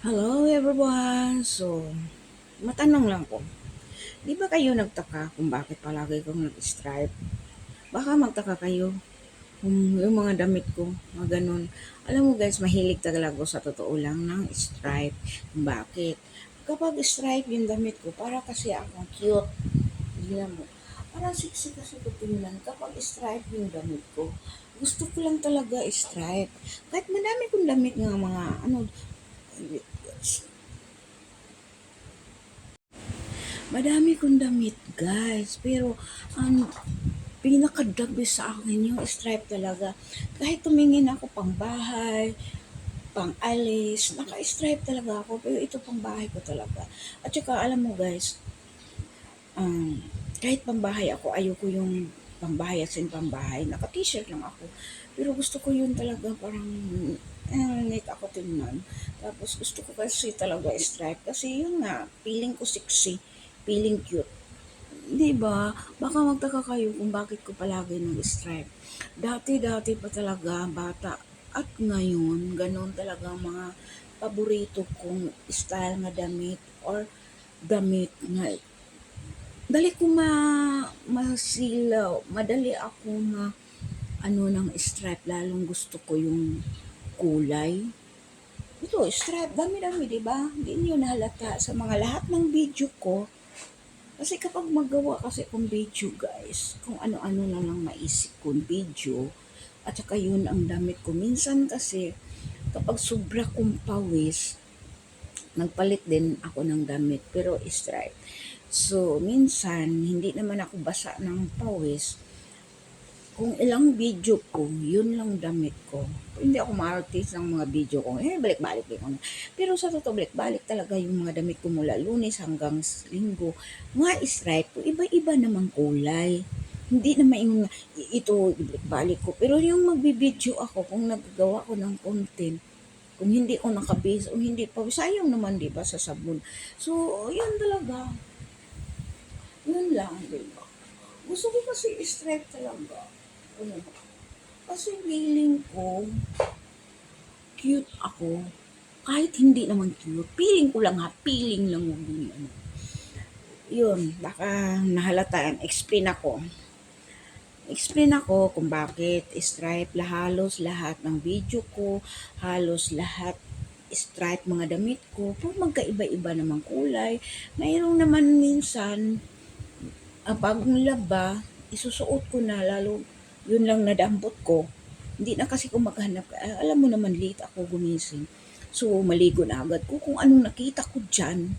Hello everyone! So, matanong lang po. Di ba kayo nagtaka kung bakit palagi kong nag-stripe? Baka magtaka kayo kung yung mga damit ko, mga ganun. Alam mo guys, mahilig talaga ako sa totoo lang ng stripe. Bakit? Kapag stripe yung damit ko, para kasi akong cute. Tingnan mo. Parang sexy kasi ko tingnan kapag stripe yung damit ko. Gusto ko lang talaga stripe. Kahit madami kong damit nga mga madami kong damit, guys. Pero, ang pinaka-the best sa akin yung stripe talaga. Kahit tumingin ako pang bahay, pang alis, naka-stripe talaga ako. Pero ito pang bahay ko talaga. At saka, alam mo guys, kahit pang bahay ako, ayoko yung pambahay as in pambahay. Naka-t-shirt lang ako. Pero gusto ko yun talaga parang neat ako tingnan. Tapos gusto ko kasi talaga stripe. Kasi yun nga, feeling ko sexy, feeling cute. 'Di ba? Baka magtaka kayo kung bakit ko palagi nag-stripe. Dati-dati pa talaga, bata at ngayon, gano'n talaga ang mga paborito kong style nga damit or damit nga dali ko masilaw, madali ako ng stripe, lalong gusto ko yung kulay. Ito, stripe, dami-dami, 'di ba? Hindi niyo nahalata sa mga lahat ng video ko. Kasi kapag magawa kasi akong video guys, kung ano-ano na lang maisip kong video, at saka yun ang damit ko. Minsan kasi, kapag sobra kong pawis, nagpalit din ako ng damit, pero stripe. So, minsan, hindi naman ako basa ng pawis. Kung ilang video ko, yun lang damit ko. Hindi ako ma-artist ng mga video ko. Balik-balik din ako. Pero sa totoo, balik-balik talaga yung mga damit ko mula Lunes hanggang Linggo. Mga stripe ko, iba-iba namang kulay. Hindi naman yung ito, balik ko. Pero yung magbibideo ako, kung nagagawa ko ng content, kung hindi ko nakabase o hindi pa, sayang naman di ba sa sabon. So, yun talaga. Yun lang, di ba? Gusto ko kasi stripe talaga. Ano ba? Kasi feeling ko, cute ako. Kahit hindi naman cute. Feeling ko lang ha. Feeling lang yung ano. Yun, baka nahalata. Explain ako kung bakit stripe halos lahat ng video ko, halos lahat stripe mga damit ko. Pag magkaiba-iba namang kulay. Mayroong naman minsan, pag laba, isusuot ko na lalo yun lang nadampot ko. Hindi na kasi ko maghanap. Alam mo naman, late ako gumising. So, maligo na agad ko kung anong nakita ko dyan.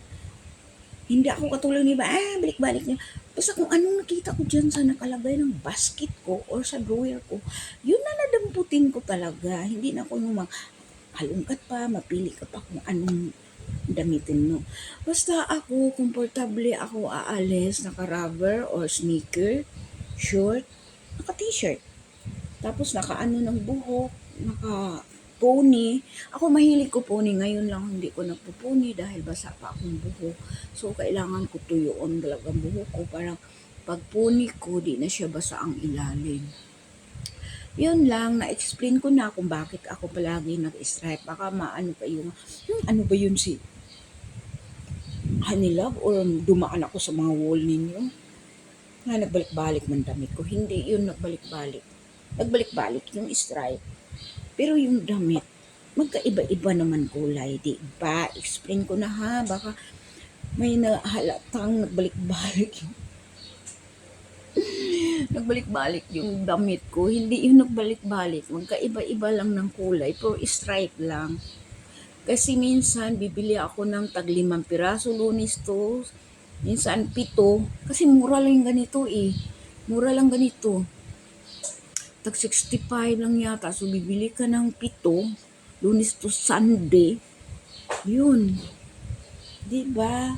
Hindi ako katulad ni ba, balik-balik niya. Basta kung anong nakita ko dyan sa nakalagay ng basket ko or sa drawer ko, yun na nadamputin ko talaga. Hindi na ako yung halungkat pa, mapili ka pa kung anong damitin mo. Basta ako, komportable ako aalis, naka-rubber or sneaker, short, naka-t-shirt. Tapos naka-ano ng buhok, naka-pony. Ako mahilig ko pony, ngayon lang hindi ko nagpo-pony dahil basa pa akong buhok. So, kailangan ko tuyuon talagang buhok ko. Parang pag pony ko, di na siya basa ang ilalim. Yun lang, na-explain ko na kung bakit ako palagi nag-stripe. Baka maano pa ano ba yun si Hanilab or dumaan ako sa mga wall ninyo na nagbalik-balik ng damit ko. Hindi yun nagbalik-balik. Nagbalik-balik yung stripe. Pero yung damit, magkaiba-iba naman kulay, di ba? Explain ko na ha, baka may nahalatang nagbalik-balik yung nagbalik-balik yung damit ko. Hindi yung nagbalik-balik. Magkaiba-iba lang ng kulay, pero stripe lang. Kasi minsan, bibili ako ng tag 5 piraso, Lunes to. Minsan, 7. Kasi mura lang ganito eh. Mura lang ganito. Tag 65 lang yata. So, bibili ka ng 7, Lunes to Sunday. Yun. Diba?